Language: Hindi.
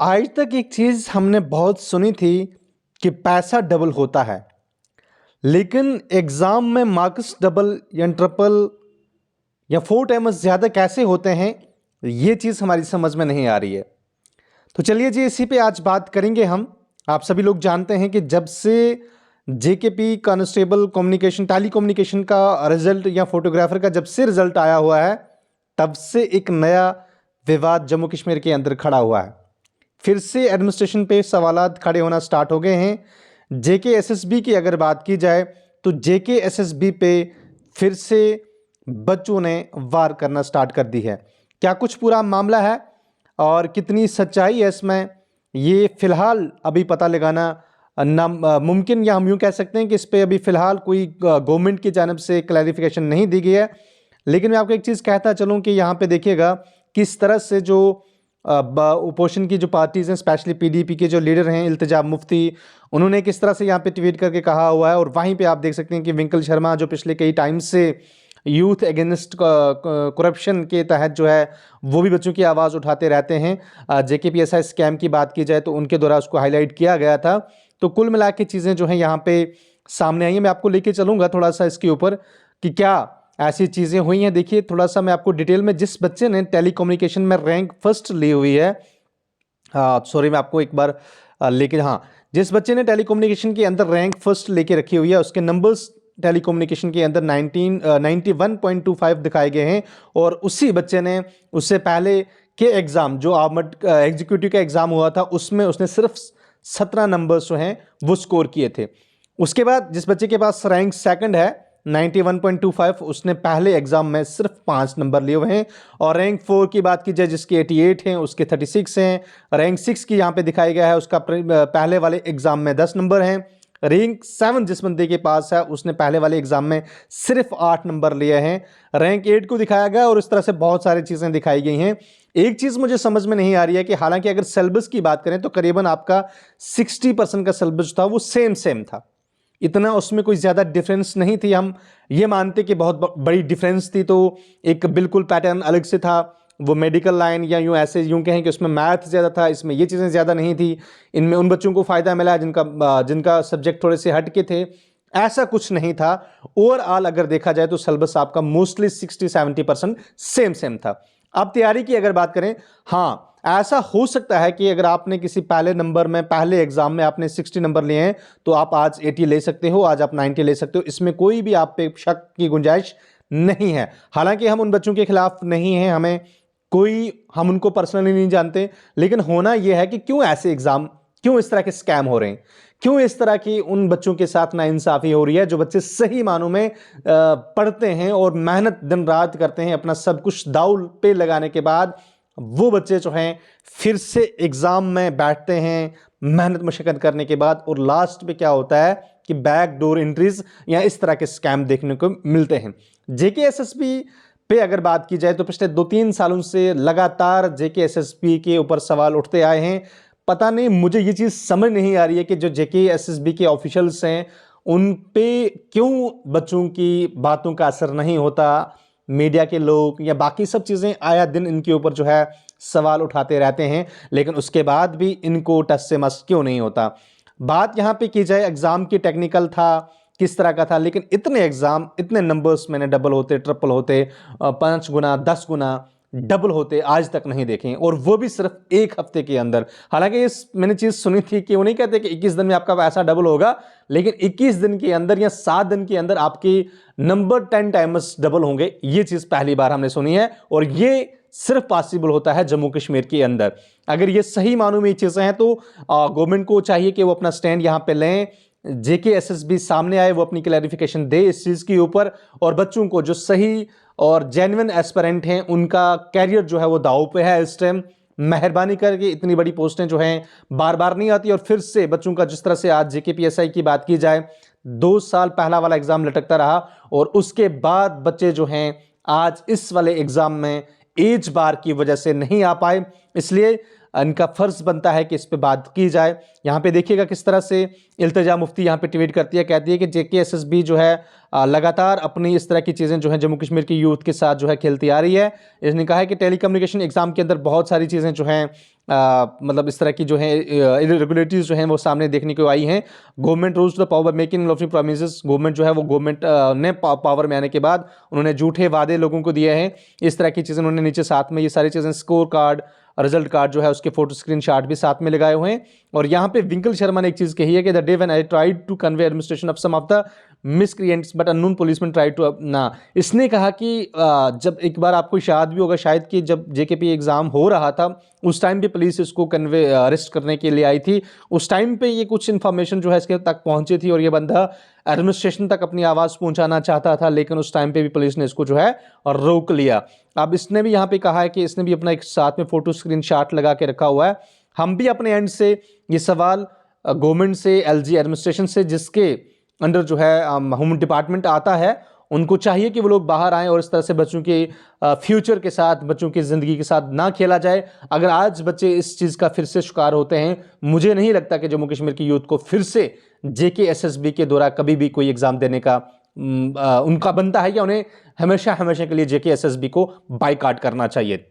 आज तक एक चीज़ हमने बहुत सुनी थी कि पैसा डबल होता है, लेकिन एग्ज़ाम में मार्क्स डबल या ट्रिपल या 4 टाइम्स ज़्यादा कैसे होते हैं, ये चीज़ हमारी समझ में नहीं आ रही है। तो चलिए जी, इसी पे आज बात करेंगे हम। आप सभी लोग जानते हैं कि जब से JKP constable communication telecommunication का रिजल्ट या फोटोग्राफर का जब से रिजल्ट आया हुआ है, तब से एक नया विवाद जम्मू कश्मीर के अंदर खड़ा हुआ है। फिर से एडमिनिस्ट्रेशन पे सवालात खड़े होना स्टार्ट हो गए हैं। जेकेएसएसबी की अगर बात की जाए तो जेकेएसएसबी पे फिर से बच्चों ने वार करना स्टार्ट कर दी है। क्या कुछ पूरा मामला है और कितनी सच्चाई है इसमें, ये फिलहाल अभी पता लगाना मुमकिन, या हम यूँ कह सकते हैं कि इस पे अभी फ़िलहाल कोई गवर्नमेंट की जानिब से क्लैरिफिकेशन नहीं दी गई है। लेकिन मैं आपको एक चीज़ कहता चलूँ कि यहाँ पे देखिएगा किस तरह से जो ओपोजिशन की जो पार्टीज़ हैं, स्पेशली पीडीपी के जो लीडर हैं इल्तिजा मुफ्ती, उन्होंने किस तरह से यहाँ पे ट्वीट करके कहा हुआ है। और वहीं पे आप देख सकते हैं कि विंकल शर्मा जो पिछले कई टाइम से यूथ अगेंस्ट करप्शन के तहत जो है वो भी बच्चों की आवाज़ उठाते रहते हैं। जेकेपीएसआई स्कैम की बात की जाए तो उनके द्वारा उसको हाईलाइट किया गया था। तो कुल मिला के चीज़ें जो हैं यहाँ पे सामने आई हैं। मैं आपको लेके चलूँगा थोड़ा सा इसके ऊपर कि क्या ऐसी चीज़ें हुई हैं। देखिए थोड़ा सा मैं आपको डिटेल में, जिस बच्चे ने टेलीकम्युनिकेशन में रैंक फर्स्ट ली हुई है, सॉरी मैं आपको एक बार लेके, हाँ, जिस बच्चे ने टेलीकम्युनिकेशन के अंदर रैंक फर्स्ट लेके रखी हुई है, उसके नंबर्स टेलीकम्युनिकेशन के अंदर 91.25 दिखाए गए हैं। और उसी बच्चे ने उससे पहले के एग्ज़ाम, जो आर्मड एग्जीक्यूटिव का एग्ज़ाम हुआ था, उसमें उसने सिर्फ 17 नंबर्स जो हैं वो स्कोर किए थे। उसके बाद जिस बच्चे के पास रैंक सेकंड है 91.25, उसने पहले एग्जाम में सिर्फ 5 नंबर लिए हुए हैं। और रैंक 4 की बात की जाए जिसके 88 हैं, उसके 36 हैं। रैंक 6 की यहाँ पे दिखाई गया है, उसका पहले वाले एग्जाम में 10 नंबर हैं। रैंक 7 जिस बंदे के पास है, उसने पहले वाले एग्जाम में सिर्फ 8 नंबर लिए हैं। रैंक 8 को दिखाया गया और इस तरह से बहुत सारी चीज़ें दिखाई गई हैं। एक चीज़ मुझे समझ में नहीं आ रही है कि हालांकि अगर सिलेबस की बात करें तो करीबन आपका 60% का सिलेबस था वो सेम था, इतना उसमें कोई ज़्यादा डिफरेंस नहीं थी। हम ये मानते कि बहुत बड़ी डिफरेंस थी तो एक बिल्कुल पैटर्न अलग से था, वो मेडिकल लाइन या यूँ ऐसे यूँ कहें कि उसमें मैथ ज़्यादा था, इसमें ये चीज़ें ज़्यादा नहीं थी। इनमें उन बच्चों को फ़ायदा मिला जिनका सब्जेक्ट थोड़े से हट के थे, ऐसा कुछ नहीं था। ओवरऑल अगर देखा जाए तो सिलेबस आपका मोस्टली 60-70% सेम था। अब तैयारी की अगर बात करें, हाँ, ऐसा हो सकता है कि अगर आपने किसी पहले नंबर में, पहले एग्जाम में आपने 60 नंबर लिए हैं तो आप आज 80 ले सकते हो, आज आप 90 ले सकते हो। इसमें कोई भी आप पे शक की गुंजाइश नहीं है। हालांकि हम उन बच्चों के खिलाफ नहीं हैं, हम उनको पर्सनली नहीं जानते, लेकिन होना यह है कि क्यों ऐसे एग्जाम, क्यों इस तरह के स्कैम हो रहे हैं, क्यों इस तरह की उन बच्चों के साथ नाइंसाफी हो रही है जो बच्चे सही मानों में पढ़ते हैं और मेहनत दिन रात करते हैं, अपना सब कुछ दांव पे लगाने के बाद वो बच्चे जो हैं फिर से एग्जाम में बैठते हैं मेहनत मशक्कत करने के बाद, और लास्ट पे क्या होता है कि बैक डोर एंट्रीज या इस तरह के स्कैम देखने को मिलते हैं। जेकेएसएसबी पे अगर बात की जाए तो पिछले 2-3 सालों से लगातार जेकेएसएसबी के ऊपर सवाल उठते आए हैं। पता नहीं, मुझे ये चीज़ समझ नहीं आ रही है कि जो जेकेएसएसबी के ऑफिशियल्स हैं उन पे क्यों बच्चों की बातों का असर नहीं होता। मीडिया के लोग या बाकी सब चीज़ें आया दिन इनके ऊपर जो है सवाल उठाते रहते हैं, लेकिन उसके बाद भी इनको टस से मस क्यों नहीं होता। बात यहाँ पे की जाए एग्ज़ाम की, टेक्निकल था, किस तरह का था, लेकिन इतने एग्ज़ाम, इतने नंबर्स मैंने डबल होते, ट्रिपल होते, 5 गुना 10 गुना डबल होते आज तक नहीं देखे, और वो भी सिर्फ एक हफ्ते के अंदर। हालांकि इस मैंने चीज़ सुनी थी कि वो नहीं कहते कि 21 दिन में आपका पैसा डबल होगा, लेकिन 21 दिन के अंदर या 7 दिन के अंदर आपके नंबर 10 टाइम्स डबल होंगे। ये चीज़ पहली बार हमने सुनी है, और ये सिर्फ पॉसिबल होता है जम्मू कश्मीर के अंदर। अगर ये सही मानों में ये चीज़ें हैं तो गवर्नमेंट को चाहिए कि वो अपना स्टैंड यहाँ पे लें, जेकेएसएसबी सामने आए, वो अपनी क्लैरिफिकेशन दे इस चीज़ के ऊपर, और बच्चों को जो सही और जेन्युइन एस्पिरेंट हैं उनका कैरियर जो है वो दांव पे है इस टाइम। मेहरबानी करके इतनी बड़ी पोस्टें जो हैं बार बार नहीं आती, और फिर से बच्चों का जिस तरह से आज जेकेपीएसआई की बात की जाए, 2 साल पहला वाला एग्जाम लटकता रहा, और उसके बाद बच्चे जो हैं आज इस वाले एग्जाम में एज बार की वजह से नहीं आ पाए, इसलिए इनका फर्ज बनता है कि इस पे बात की जाए। यहाँ पे देखिएगा किस तरह से इल्तिजा मुफ्ती यहाँ पे ट्वीट करती है, कहती है कि जेकेएसएसबी जो है लगातार अपनी इस तरह की चीज़ें जो है जम्मू कश्मीर की यूथ के साथ जो है खेलती आ रही है। इसने कहा है कि टेलीकम्युनिकेशन एग्जाम के अंदर बहुत सारी चीज़ें जो हैं मतलब इस तरह की जो है इरेगुलरिटीज जो हैं वो सामने देखने को आई हैं। Government rules the power making laughing promises, government जो है वो गवर्नमेंट ने पावर में आने के बाद उन्होंने झूठे वादे लोगों को दिए हैं। इस तरह की चीज़ें उन्होंने नीचे साथ में ये सारी चीज़ें स्कोर कार्ड, रिजल्ट कार्ड जो है उसके फोटो स्क्रीनशॉट भी साथ में लगाए हुए हैं। और यहाँ पे विंकल शर्मा ने एक चीज़ कही है कि the day when I tried to convey administration of some of the miscreants but unknown policeman try to ना। इसने कहा कि जब एक बार आपको याद भी होगा शायद कि जब जेकेपी एग्जाम हो रहा था उस टाइम पे पुलिस इसको कन्वे अरेस्ट करने के लिए आई थी। उस टाइम पे ये कुछ इन्फॉर्मेशन जो है इसके तक पहुंची थी और ये बंदा एडमिनिस्ट्रेशन तक अपनी आवाज़ पहुंचाना चाहता था, लेकिन उस टाइम पे भी पुलिस ने इसको जो है और रोक लिया। अब इसने भी यहाँ पे कहा है कि इसने भी अपना एक साथ में फोटो स्क्रीनशॉट लगा के रखा हुआ है। हम भी अपने एंड से ये सवाल गवर्नमेंट से, एलजी एडमिनिस्ट्रेशन से, जिसके अंडर जो है होम डिपार्टमेंट आता है, उनको चाहिए कि वो लोग बाहर आएँ और इस तरह से बच्चों के फ्यूचर के साथ, बच्चों की ज़िंदगी के साथ ना खेला जाए। अगर आज बच्चे इस चीज़ का फिर से शिकार होते हैं, मुझे नहीं लगता कि जम्मू कश्मीर की यूथ को फिर से जेकेएसएसबी के द्वारा कभी भी कोई एग्ज़ाम देने का उनका बनता है, या उन्हें हमेशा हमेशा के लिए जेकेएसएसबी को बाइकआउट करना चाहिए।